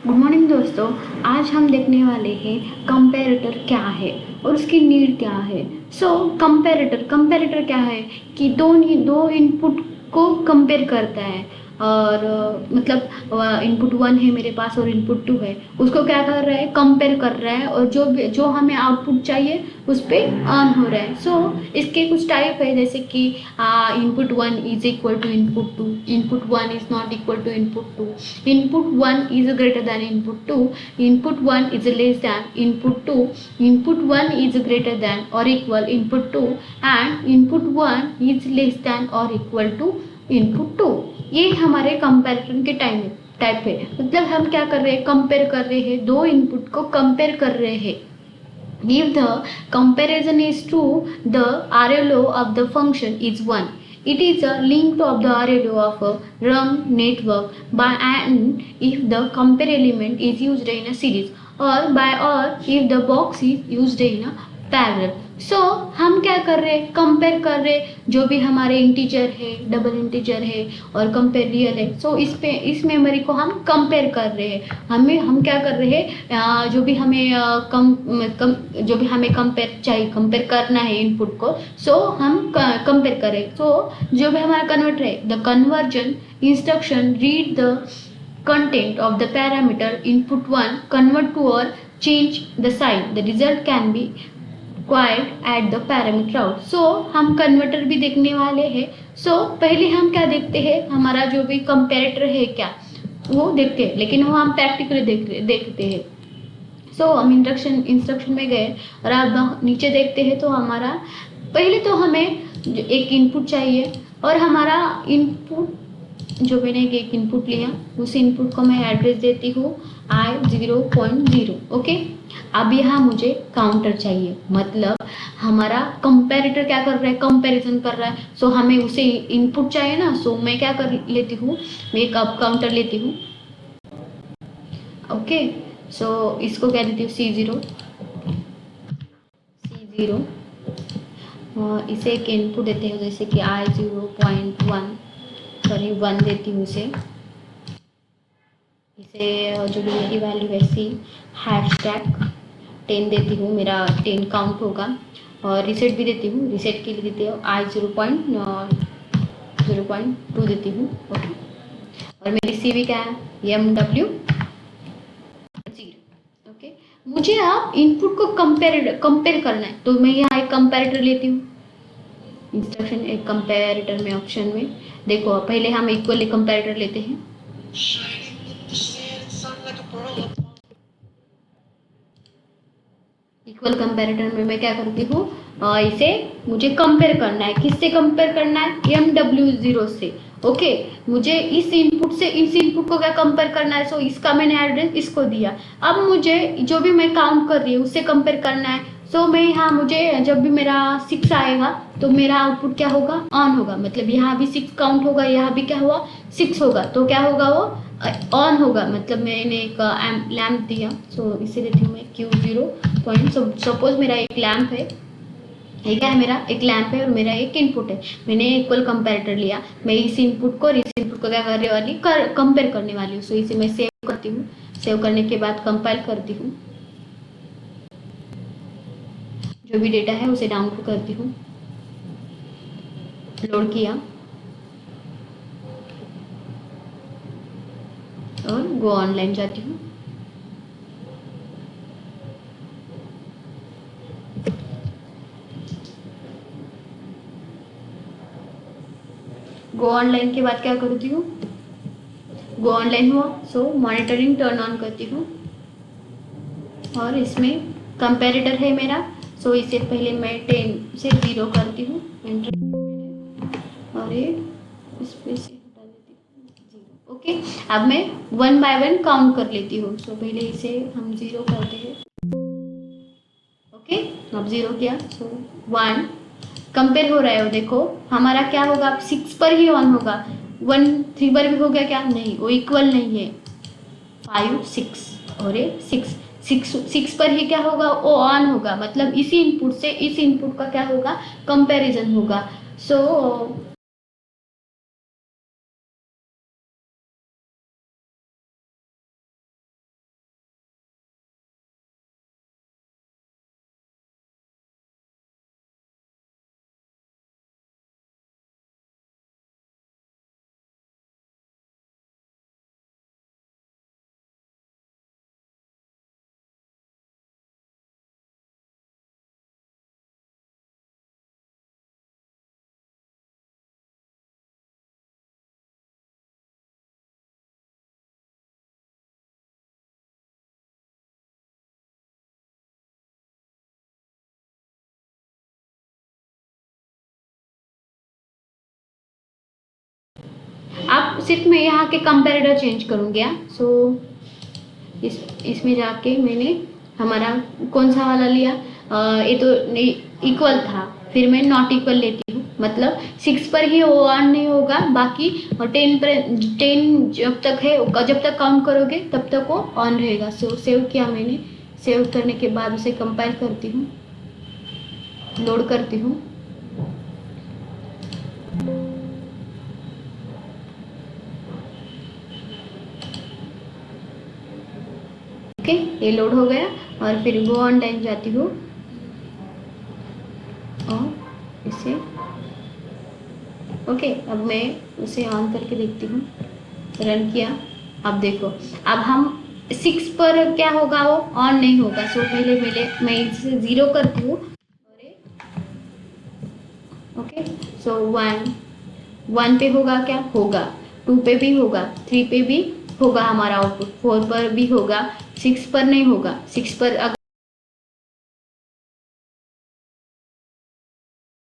Good morning दोस्तों। आज हम देखने वाले हैं कंपैरेटर क्या है और उसकी नीड क्या है। कंपैरेटर क्या है कि दो इनपुट को कंपेयर करता है और मतलब इनपुट 1 है मेरे पास और इनपुट 2 है, उसको क्या कर रहा है, कंपेयर कर रहा है और जो हमें आउटपुट चाहिए उस पर ऑन हो रहा है। इसके कुछ टाइप है, जैसे कि input 1 is equal to input 2, input 1 is not equal to input 2, input 1 is greater than input 2, input 1 is less than input 2, input 1 is greater than or equal input 2 and input 1 is less than or equal to input 2। ये हमारे comparison के type है। मतलब हम क्या कर रहे हैं, कंपेयर कर रहे हैं, दो इनपुट को कंपेयर कर रहे हैं। If the comparison is true, the RLO of the function is 1. It is a link of the RLO of a rung network by and if the compare element is used in a series or if the box is used in a parallel. हम क्या कर रहे हैं, compare कर रहे हैं, जो भी हमारे इंटीजर है, डबल इंटीजर है और कंपेयर रियल है। इस मेमोरी को हम कंपेयर कर रहे हैं। हम क्या कर रहे हैं, जो भी हमें कंपेयर चाहिए, कंपेयर करना है इनपुट को, हम कंपेयर करें। जो भी हमारा कन्वर्टर है, the conversion instruction read the content of the parameter input 1 convert to or change the sign, the result can be acquired at the parameter out। हम कन्वर्टर भी देखने वाले हैं। पहले हम क्या देखते हैं, हमारा जो भी कंपैरेटर है क्या वो देखते हैं, लेकिन वो हम प्रैक्टिकली देखते हैं। हम इंस्ट्रक्शन में गए और आप नीचे देखते हैं तो हमारा पहले तो हमें एक इनपुट चाहिए और हमारा इनपुट जो मैंने एक इनपुट लिया, उस इनपुट को मैं एड्रेस देती हूँ i0.0। ओके, अब यहाँ मुझे काउंटर चाहिए, मतलब हमारा कंपैरेटर क्या कर रहा है, कंपैरिजन कर रहा है। हमें उसे इनपुट चाहिए ना। मैं क्या कर लेती हूँ, मैं एक अप काउंटर लेती हूँ। ओके, इसको क्या देती हूँ, C0। इसे एक इनपुट देते हैं, जैसे कि i0.1 सॉरी 1 देती हूँ इसे जो भी मेरी वैल्यू है C #10 देती हूँ, मेरा 10 काउंट होगा। और रीसेट भी देती हूँ, रीसेट के लिए देती हूँ i0.2 देती हूँ। ओके, और मेरी CV क्या है, MW0। ओके, मुझे आप इनपुट को कंपेयर करना है, तो मैं यहाँ एक कंपैरेटर लेती हूँ। इंस्ट्रक्शन एक कंपैरेटर में ऑप्शन में देखो, पहले हम इक्वली कंपैरेटर लेते हैं। इक्वल कंपैरेटर में मैं क्या करती हूँ, इसे मुझे कंपेयर करना है। किससे कंपेयर करना है, MW0 से। ओके, मुझे इस इनपुट से इस इनपुट को क्या कंपेयर करना है। इसका मैंने एड्रेस इसको दिया। अब मुझे जो भी मैं काउंट कर रही हूँ उससे कंपेयर करना है। मैं यहाँ मुझे जब भी मेरा 6 आएगा तो मेरा आउटपुट क्या होगा, ऑन होगा। मतलब यहाँ भी 6 काउंट होगा, यहाँ भी क्या हुआ, 6 होगा, तो क्या होगा, वो ऑन होगा। मतलब मैंने एक लैम्प दिया, इसे देती हूँ मैं Q0 सपोज मेरा एक लैम्प है, ये क्या है, मेरा एक लैम्प है और मेरा एक इनपुट है। मैंने इक्वल कंपैरेटर लिया, मैं इस इनपुट को और इस इनपुट को क्या करने वाली, कंपेयर करने वाली हूँ। इसे मैं सेव करती हूँ, सेव करने के बाद कंपाइल करती हूँ, जो भी डेटा है उसे डाउनलोड करती हूँ। लोड किया और गो ऑनलाइन जाती हूँ। गो ऑनलाइन के बाद क्या करती हूँ, गो ऑनलाइन हुआ, मॉनिटरिंग टर्न ऑन करती हूँ और इसमें कंपैरेटर है मेरा। इसे पहले मैं 10 से 0 करती हूँ, और ये इस पे से हटा देती हूँ 0। ओके, अब मैं 1 बाय 1 काउंट कर लेती हूँ। पहले इसे हम 0 करते हैं। ओके, अब 0 किया, 1 कंपेयर हो रहा है। वो देखो हमारा क्या होगा, 6 पर ही ऑन होगा। 1 3 पर भी हो गया क्या, नहीं, वो इक्वल नहीं है। 5 6 और ये 6 पर ही क्या होगा, वो ऑन होगा। मतलब इसी इनपुट से इस इनपुट का क्या होगा, कंपैरिजन होगा। सिर्फ मैं यहाँ के कंपेरेटर चेंज करूँगी। सो इसमें जाके मैंने हमारा कौन सा वाला लिया, ये तो इक्वल था, फिर मैं नॉट इक्वल लेती हूँ, मतलब 6 पर ही ऑन नहीं होगा, बाकी 10 पर 10 जब तक है, जब तक काउंट करोगे तब तक वो ऑन रहेगा। सो सेव किया मैंने, सेव करने के बाद उसे कंपाइल करती हूँ, लोड करती हूँ। ओके, ये लोड हो गया और फिर गो ऑन टाइम जाती हूँ और इसे ओके, अब मैं उसे ऑन करके देखती हूँ, रन किया। अब देखो, अब हम 6 पर क्या होगा, वो ऑन नहीं होगा। सो पहले मैं इसे 0 करती हूँ और ओके, सो 1 पे होगा, क्या होगा, 2 पे भी होगा, 3 पे भी होगा हमारा आउटपुट, 4 पर भी होगा, 6 पर नहीं होगा। 6 पर